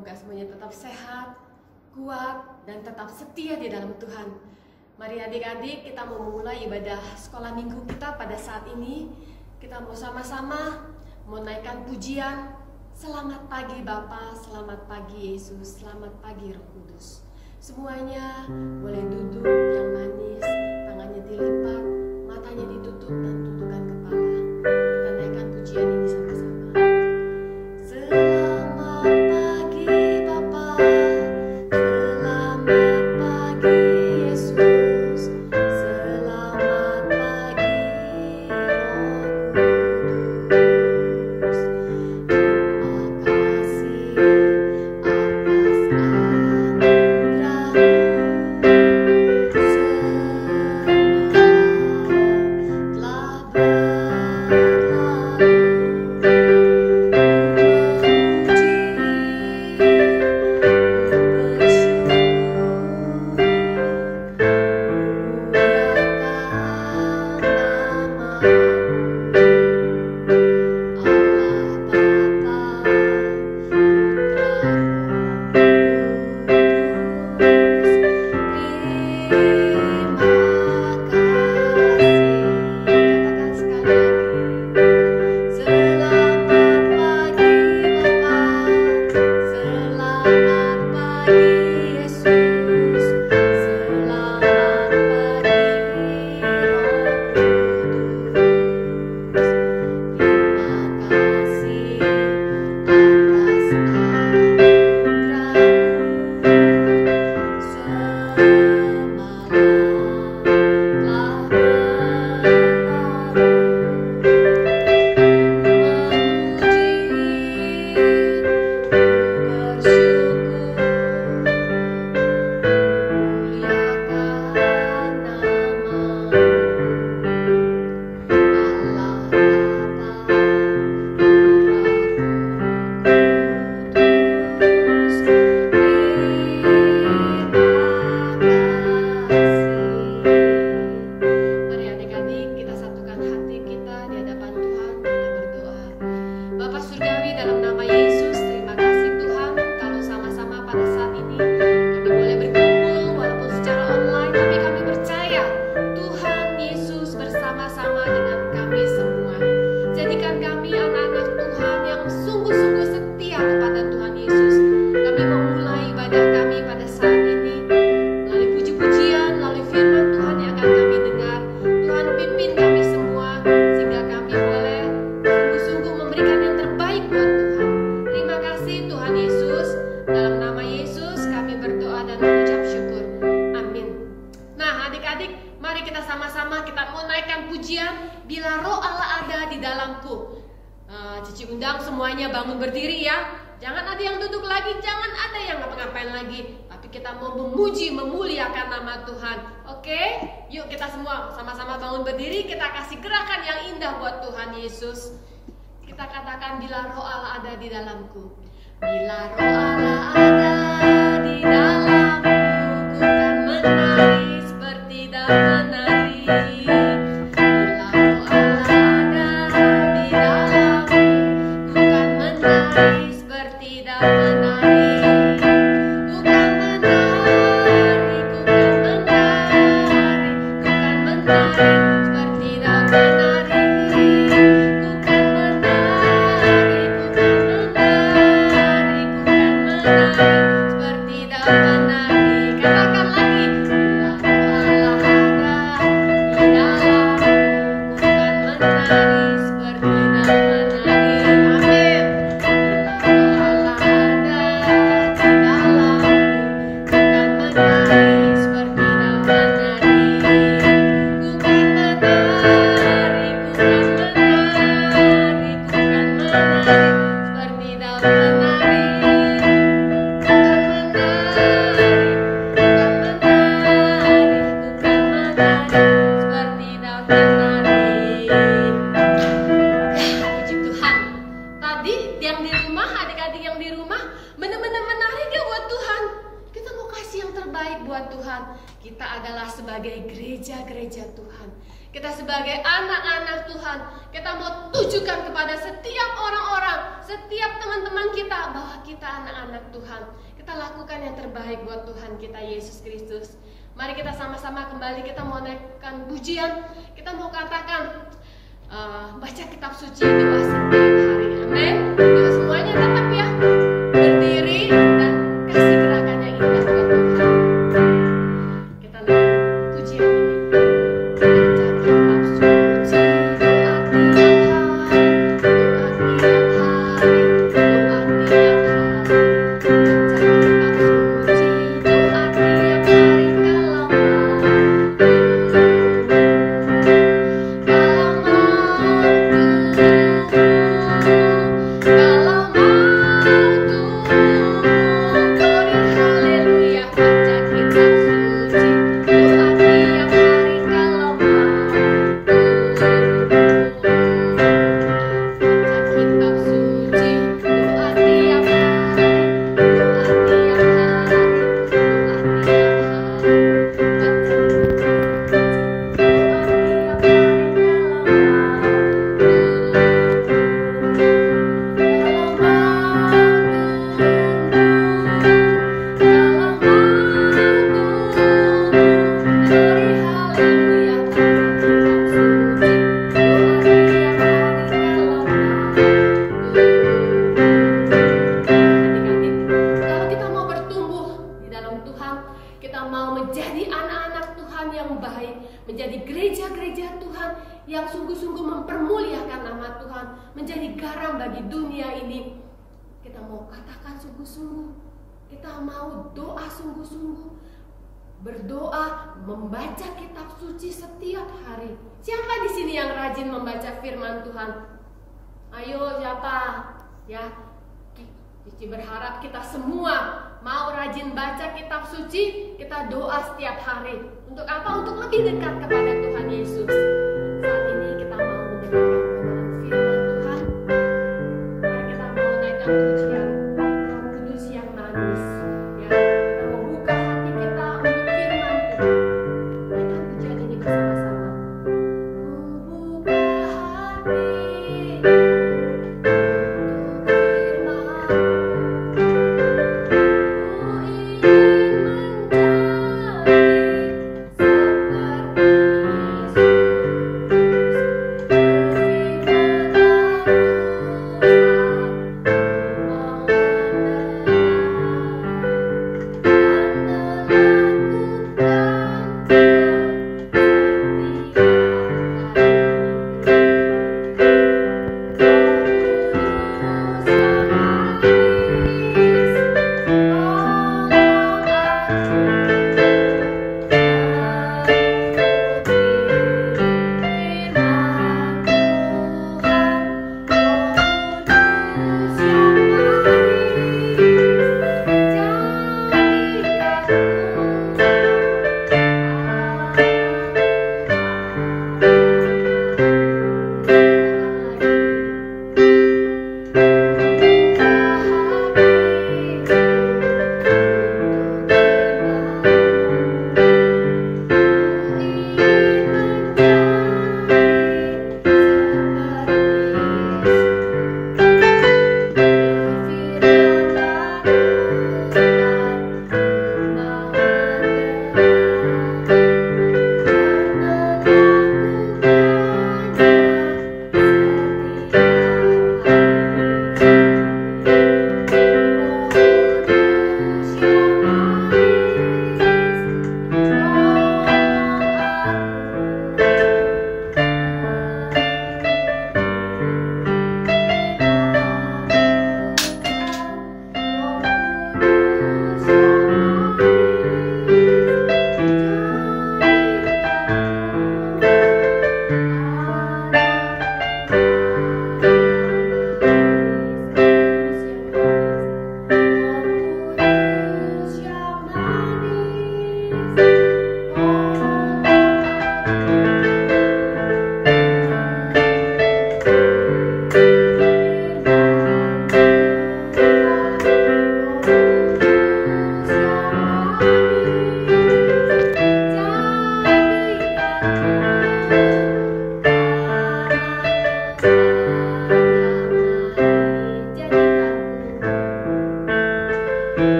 Semoga semuanya tetap sehat, kuat, dan tetap setia di dalam Tuhan. Mari adik-adik, kita mau memulai ibadah sekolah minggu kita pada saat ini. Kita mau sama-sama menaikkan pujian. Selamat pagi Bapa, selamat pagi Yesus, selamat pagi Roh Kudus. Semuanya boleh duduk yang manis, tangannya dilipat, matanya ditutup dan tundukkan kepala. Kita naikkan pujian ini sama-sama. Selamat pagi Bapa, selamat pagi Yesus, selamat pagi Roh Kudus. Terima kasih atas Kita sebagai anak-anak Tuhan, kita mau tujukan kepada setiap orang-orang, setiap teman-teman kita, bahwa kita anak-anak Tuhan. Kita lakukan yang terbaik buat Tuhan kita Yesus Kristus. Mari kita sama-sama kembali, kita mau naikkan pujian, kita mau katakan baca kitab suci, doa setiap hari. Amin. Yuk semuanya tetap ya berdiri dan kasih gerakan yang indah buat Tuhan. Kita naik pujian ini. Berdoa, membaca kitab suci setiap hari. Siapa di sini yang rajin membaca firman Tuhan? Ayo siapa? Ya, Cici berharap kita semua mau rajin baca kitab suci, kita doa setiap hari. Untuk apa? Untuk lebih dekat kepada Tuhan Yesus. Saat ini kita mau mendengarkan kebenaran firman Tuhan. Mari kita mau naikkan pujian Roh Kudus yang manis. Ya, kita mau buka hati kita untuk firman Tuhan. Naikkan pujian ini bersama-sama. Ku buka hati. Ku ingin menjadi seperti Yesus.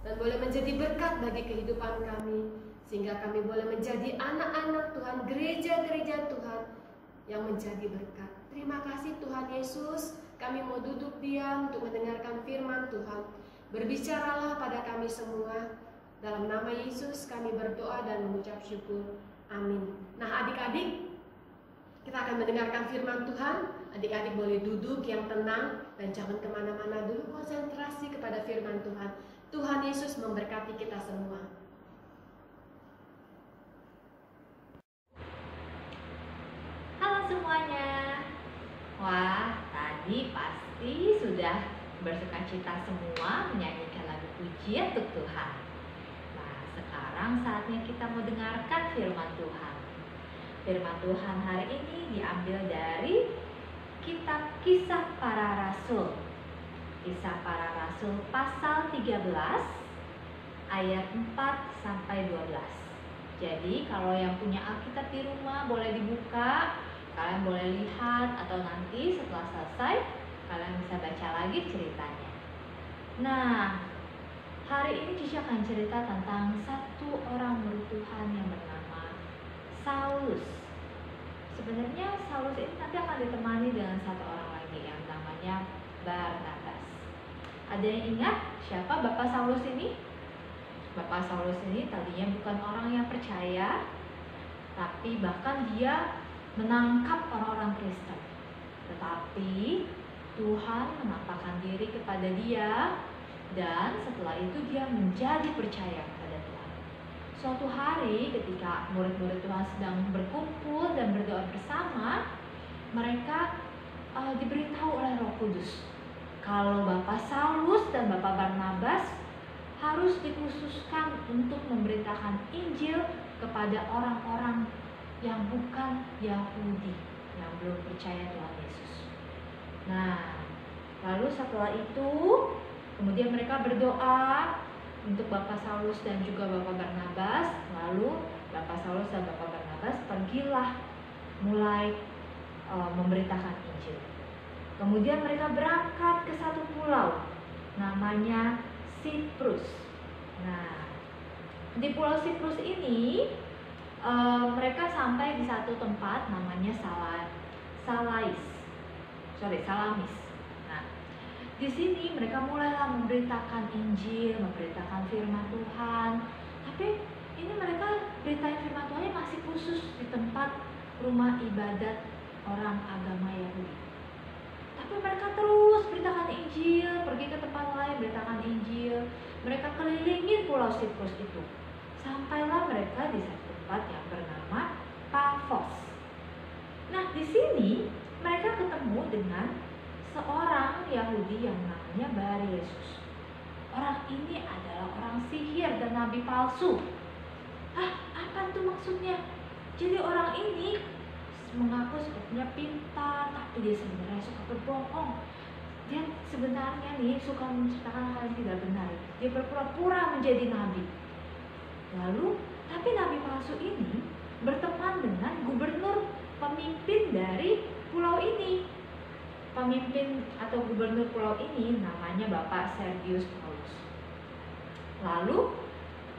dan boleh menjadi berkat bagi kehidupan kami, sehingga kami boleh menjadi anak-anak Tuhan, gereja-gereja Tuhan yang menjadi berkat. Terima kasih Tuhan Yesus, kami mau duduk diam untuk mendengarkan firman Tuhan. Berbicaralah pada kami semua. Dalam nama Yesus kami berdoa dan mengucap syukur. Amin. Nah adik-adik, kita akan mendengarkan firman Tuhan. Adik-adik boleh duduk yang tenang dan jangan kemana-mana dulu, konsentrasi kepada firman Tuhan. Tuhan Yesus memberkati kita semua. Halo semuanya. Wah, tadi pasti sudah bersukacita semua menyanyikan lagu pujian untuk Tuhan. Nah, sekarang saatnya kita mau dengarkan firman Tuhan. Firman Tuhan hari ini diambil dari kitab Kisah Para Rasul. Kisah Para Rasul pasal 13 ayat 4 sampai 12. Jadi kalau yang punya Alkitab di rumah boleh dibuka, kalian boleh lihat, atau nanti setelah selesai kalian bisa baca lagi ceritanya. Nah, hari ini Cici akan cerita tentang satu orang murid Tuhan yang bernama Saulus. Sebenarnya Saulus ini nanti akan ditemani dengan satu orang lagi yang namanya Barnabas. Ada yang ingat siapa Bapak Saulus ini? Bapak Saulus ini tadinya bukan orang yang percaya, tapi bahkan dia menangkap orang-orang Kristen. Tetapi Tuhan menampakkan diri kepada dia, dan setelah itu dia menjadi percaya kepada Tuhan. Suatu hari ketika murid-murid Tuhan sedang berkumpul dan berdoa bersama, mereka diberitahu oleh Roh Kudus kalau Bapak Saulus dan Bapak Barnabas harus dikhususkan untuk memberitakan Injil kepada orang-orang yang bukan Yahudi, yang belum percaya Tuhan Yesus. Nah, lalu setelah itu kemudian mereka berdoa untuk Bapak Saulus dan juga Bapak Barnabas. Lalu Bapak Saulus dan Bapak Barnabas pergilah mulai memberitakan Injil. Kemudian mereka berangkat ke satu pulau namanya Siprus. Nah, di pulau Siprus ini mereka sampai di satu tempat namanya Salamis. Nah, di sini mereka mulailah memberitakan Injil, memberitakan firman Tuhan. Tapi ini mereka beritain firman Tuhan masih khusus di tempat rumah ibadat orang agama Yahudi. Tapi mereka terus beritakan Injil, pergi ke tempat lain beritakan Injil. Mereka kelilingin pulau Siprus itu. Sampailah mereka di satu tempat yang bernama Pafos. Nah, di sini mereka ketemu dengan seorang Yahudi yang namanya Bar-Yesus. Orang ini adalah orang sihir dan nabi palsu. Apa tuh maksudnya? Jadi orang ini mengaku sepertinya pintar, tapi dia sebenarnya suka berbohong. Dia sebenarnya suka menceritakan hal yang tidak benar. Dia berpura-pura menjadi nabi. Lalu, tapi nabi palsu ini berteman dengan gubernur, pemimpin dari pulau ini. Pemimpin atau gubernur pulau ini namanya Bapak Sergius Paulus. Lalu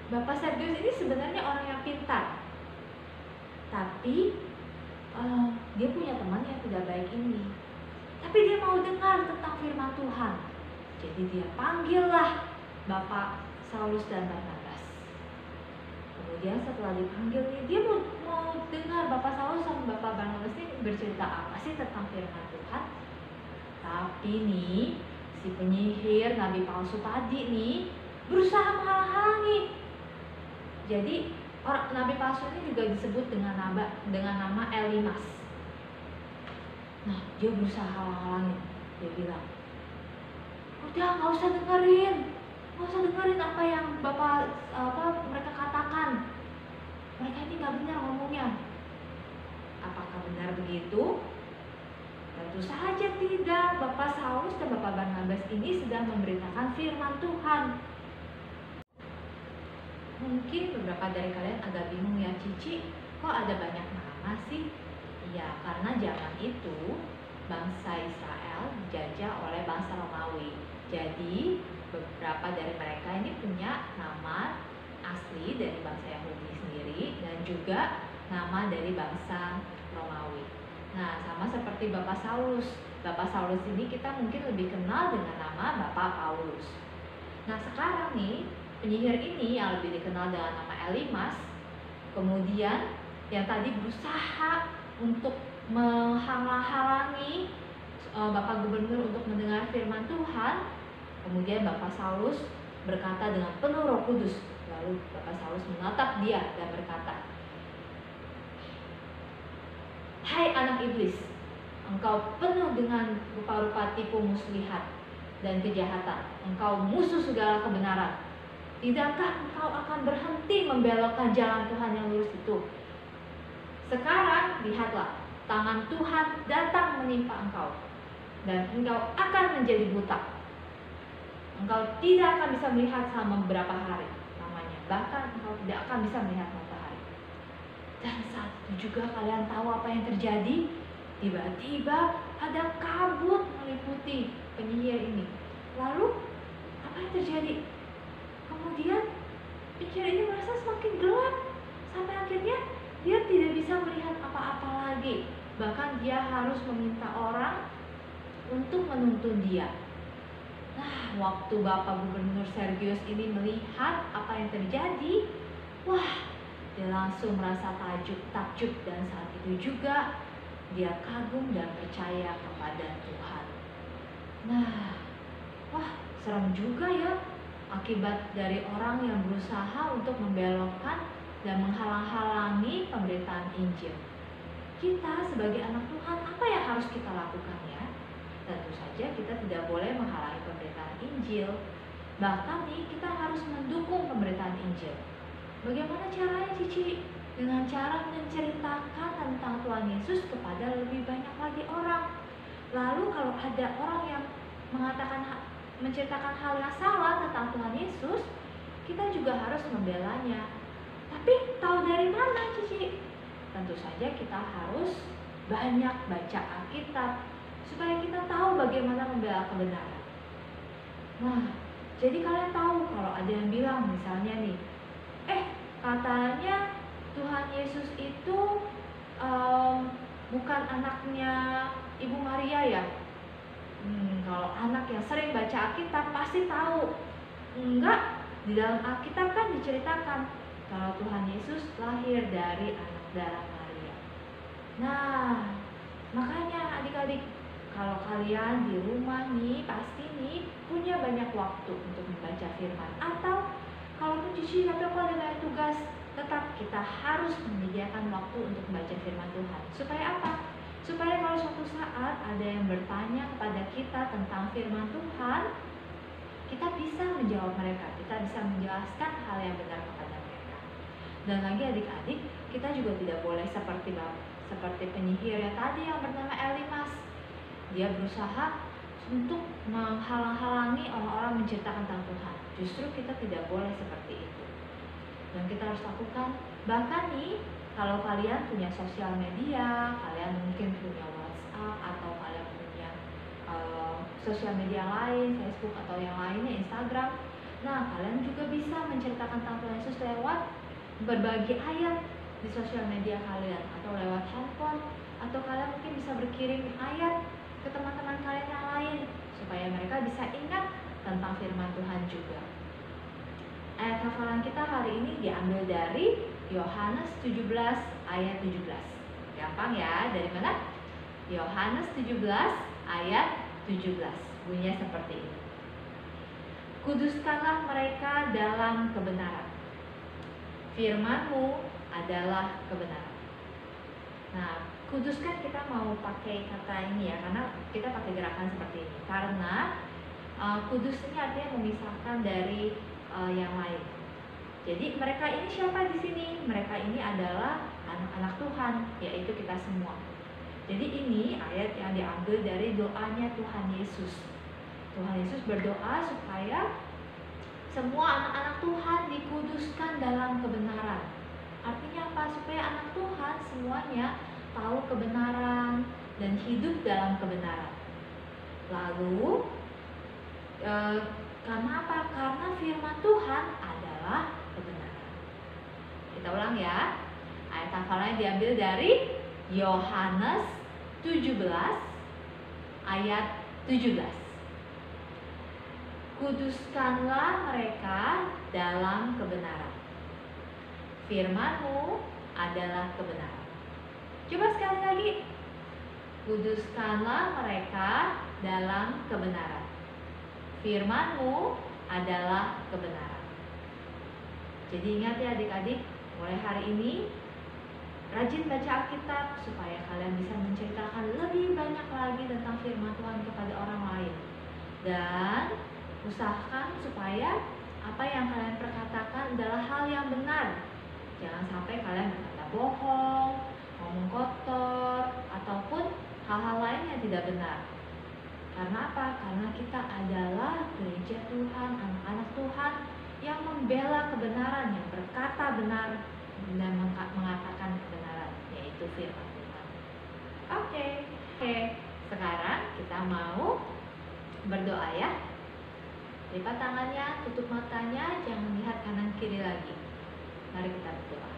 Bapak Sergius ini sebenarnya orang yang pintar, tapi dia punya teman yang tidak baik ini. Tapi dia mau dengar tentang firman Tuhan. Jadi dia panggillah Bapak Saulus dan Barnabas. Kemudian setelah dipanggil dia mau dengar Bapak Saulus sama Bapak Barnabas ini bercerita apa sih tentang firman Tuhan. Tapi si penyihir nabi palsu tadi berusaha menghalang-halangi. Jadi orang nabi palsu ini juga disebut dengan nama Elimas. Nah, dia berusaha halang-halangin. Dia bilang, udah nggak usah dengerin apa yang mereka katakan. Mereka ini nggak benar ngomongnya. Apakah benar begitu? Tentu saja tidak. Bapak Saulus dan Bapak Barnabas ini sedang memberitakan firman Tuhan. Mungkin beberapa dari kalian agak bingung ya, Cici, kok ada banyak nama sih? Ya, karena zaman itu bangsa Israel dijajah oleh bangsa Romawi. Jadi beberapa beberapa dari mereka ini punya nama asli dari bangsa Yahudi sendiri dan juga nama dari bangsa Romawi. Nah, sama seperti Bapak Saulus. Bapak Saulus ini kita mungkin lebih kenal dengan nama Bapak Paulus. Nah, sekarang nih penyihir ini yang lebih dikenal dengan nama Elimas, kemudian yang tadi berusaha untuk menghalang-halangi Bapak Gubernur untuk mendengar firman Tuhan. Kemudian Bapak Saulus berkata dengan penuh Roh Kudus. Lalu Bapak Saulus menatap dia dan berkata, "Hai anak iblis, engkau penuh dengan rupa-rupa tipu muslihat dan kejahatan. Engkau musuh segala kebenaran. Tidakkah engkau akan berhenti membelokkan jalan Tuhan yang lurus itu? Sekarang lihatlah, tangan Tuhan datang menimpa engkau, dan engkau akan menjadi buta. Engkau tidak akan bisa melihat selama beberapa hari lamanya, bahkan engkau tidak akan bisa melihat matahari." Dan saat itu juga kalian tahu apa yang terjadi? Tiba-tiba ada kabut meliputi penyihir ini. Lalu apa yang terjadi? Kemudian penyihir ini merasa semakin gelap, sampai akhirnya dia tidak bisa melihat apa-apa lagi. Bahkan dia harus meminta orang untuk menuntun dia. Nah, waktu Bapak Gubernur Sergius ini melihat apa yang terjadi, wah, dia langsung merasa takjub, dan saat itu juga dia kagum dan percaya kepada Tuhan. Nah, wah, serem juga ya akibat dari orang yang berusaha untuk membelokkan dan menghalang-halangi pemberitaan Injil. Kita sebagai anak Tuhan, apa yang harus kita lakukan ya? Tentu saja kita tidak boleh menghalangi pemberitaan Injil. Bahkan nih, kita harus mendukung pemberitaan Injil. Bagaimana caranya, Cici? Dengan cara menceritakan tentang Tuhan Yesus kepada lebih banyak lagi orang. Lalu kalau ada orang yang menceritakan hal yang salah tentang Tuhan Yesus, kita juga harus membelanya. Tapi tahu dari mana, Cici? Tentu saja kita harus banyak baca Alkitab supaya kita tahu bagaimana membela kebenaran. Nah, jadi kalian tahu kalau ada yang bilang misalnya nih, katanya Tuhan Yesus itu bukan anaknya Ibu Maria ya. Kalau anak yang sering baca Alkitab pasti tahu. Enggak, di dalam Alkitab kan diceritakan kalau Tuhan Yesus lahir dari anak darah Maria. Nah, makanya adik-adik, kalau kalian di rumah nih pasti nih punya banyak waktu untuk membaca firman. Atau kalaupun Cici tapi aku ada banyak tugas, tetap kita harus menyediakan waktu untuk membaca firman Tuhan. Supaya apa? Supaya kalau suatu saat ada yang bertanya kepada kita tentang firman Tuhan, kita bisa menjawab mereka, kita bisa menjelaskan hal yang benar kepada mereka. Dan lagi adik-adik, kita juga tidak boleh seperti penyihir yang tadi yang bernama Elimas. Dia berusaha untuk menghalang-halangi orang-orang menceritakan tentang Tuhan. Justru kita tidak boleh seperti itu. Dan kita harus lakukan. Bahkan nih, kalau kalian punya sosial media, kalian mungkin punya WhatsApp atau kalian punya sosial media lain, Facebook atau yang lainnya, Instagram. Nah, kalian juga bisa menceritakan tentang Tuhan Yesus lewat berbagi ayat di sosial media kalian atau lewat handphone, atau kalian mungkin bisa berkirim ayat ke teman-teman kalian yang lain supaya mereka bisa ingat tentang firman Tuhan juga. Ayat hafalan kita hari ini diambil dari Yohanes 17 ayat 17. Gampang ya, dari mana? Yohanes 17 ayat 17. Bunyinya seperti ini. Kuduskanlah mereka dalam kebenaran. Firman-Mu adalah kebenaran. Nah, kuduskan kita mau pakai kata ini ya, karena kita pakai gerakan seperti ini. Karena kudus ini artinya memisahkan dari yang lain. Jadi mereka ini siapa di sini? Mereka ini adalah anak-anak Tuhan, yaitu kita semua. Jadi ini ayat yang diambil dari doanya Tuhan Yesus. Tuhan Yesus berdoa supaya semua anak-anak Tuhan dikuduskan dalam kebenaran. Artinya apa? Supaya anak Tuhan semuanya tahu kebenaran dan hidup dalam kebenaran. Lalu karena apa? Karena firman Tuhan adalah kebenaran. Kita ulang ya. Ayat hafalannya diambil dari Yohanes 17 ayat 17. Kuduskanlah mereka dalam kebenaran. Firman-Mu adalah kebenaran. Coba sekali lagi. Kuduskanlah mereka dalam kebenaran. Firman-Mu adalah kebenaran. Jadi ingat ya adik-adik, mulai hari ini rajin baca Alkitab supaya kalian bisa menceritakan lebih banyak lagi tentang firman Tuhan kepada orang lain. Dan usahakan supaya apa yang kalian perkatakan adalah hal yang benar. Jangan sampai kalian berkata bohong, ngomong kotor, ataupun hal-hal lain yang tidak benar. Karena apa? Karena kita adalah gereja Tuhan, anak-anak Tuhan yang membela kebenaran, yang berkata benar dan mengatakan kebenaran, yaitu firman Tuhan. Oke. Sekarang kita mau berdoa ya. Lipat tangannya, tutup matanya, jangan lihat kanan kiri lagi. Mari kita berdoa.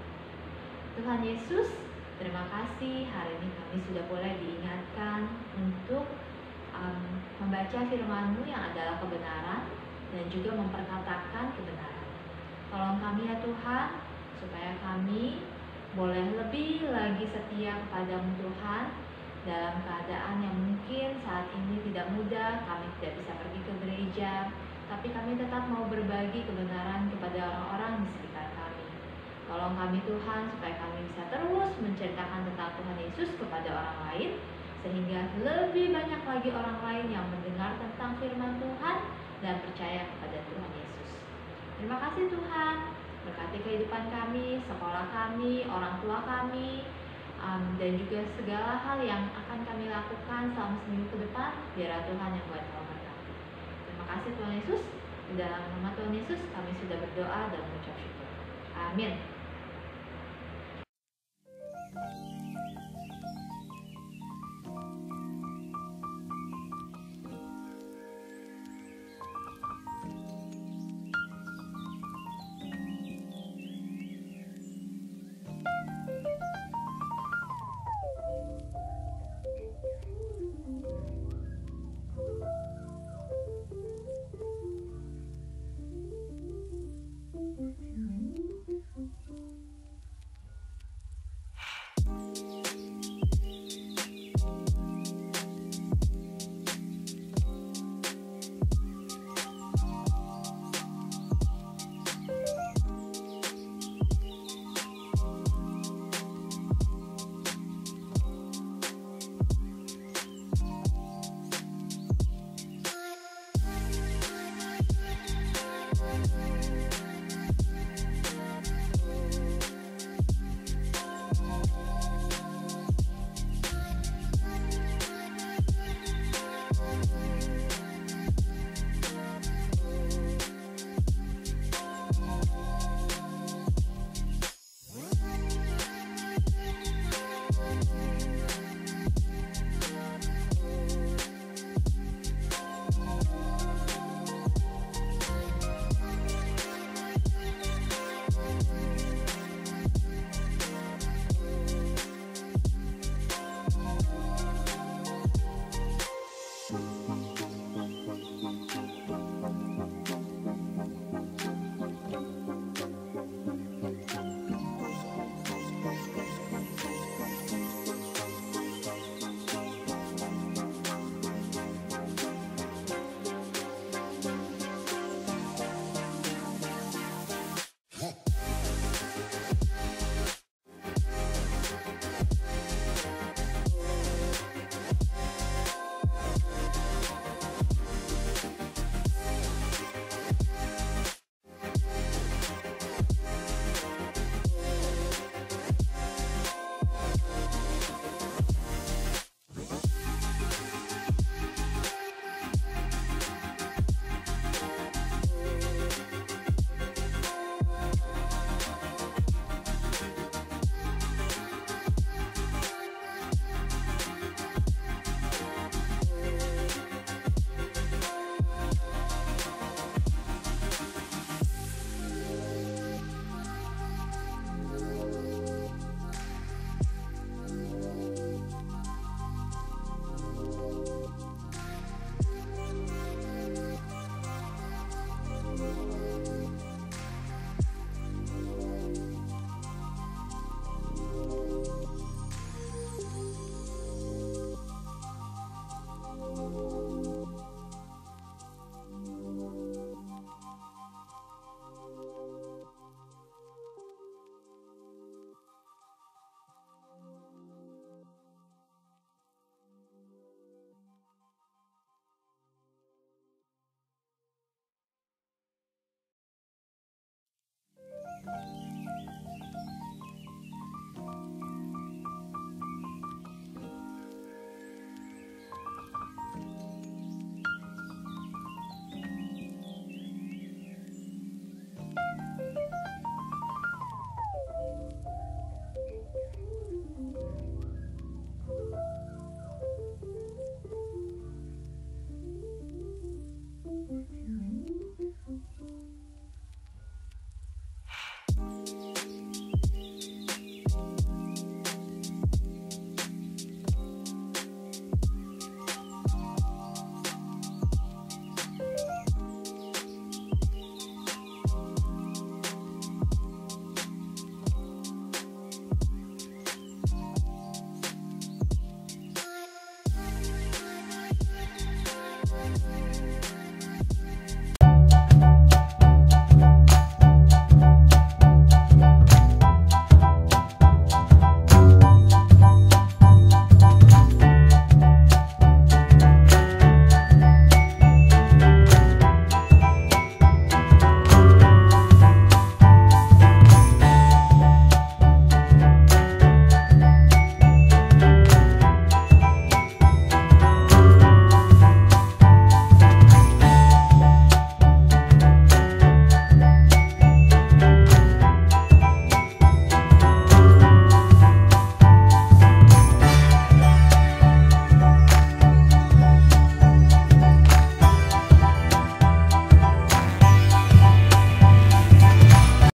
Tuhan Yesus, terima kasih hari ini kami sudah boleh diingatkan untuk membaca firman-Mu yang adalah kebenaran dan juga memperkatakan kebenaran. Tolong kami ya Tuhan, supaya kami boleh lebih lagi setia kepada-Mu Tuhan dalam keadaan yang mungkin saat ini tidak mudah, kami tidak bisa pergi ke gereja, tapi kami tetap mau berbagi kebenaran kepada orang-orang di sekitar kami. Tolong kami Tuhan, supaya kami bisa terus menceritakan tentang Tuhan Yesus kepada orang lain, sehingga lebih banyak lagi orang lain yang mendengar tentang firman Tuhan dan percaya kepada Tuhan Yesus. Terima kasih Tuhan, berkati kehidupan kami, sekolah kami, orang tua kami, dan juga segala hal yang akan kami lakukan selama seminggu ke depan, biar Tuhan yang buat kami berkati. Terima kasih Tuhan Yesus, di dalam nama Tuhan Yesus kami sudah berdoa dan mengucap syukur. Amin.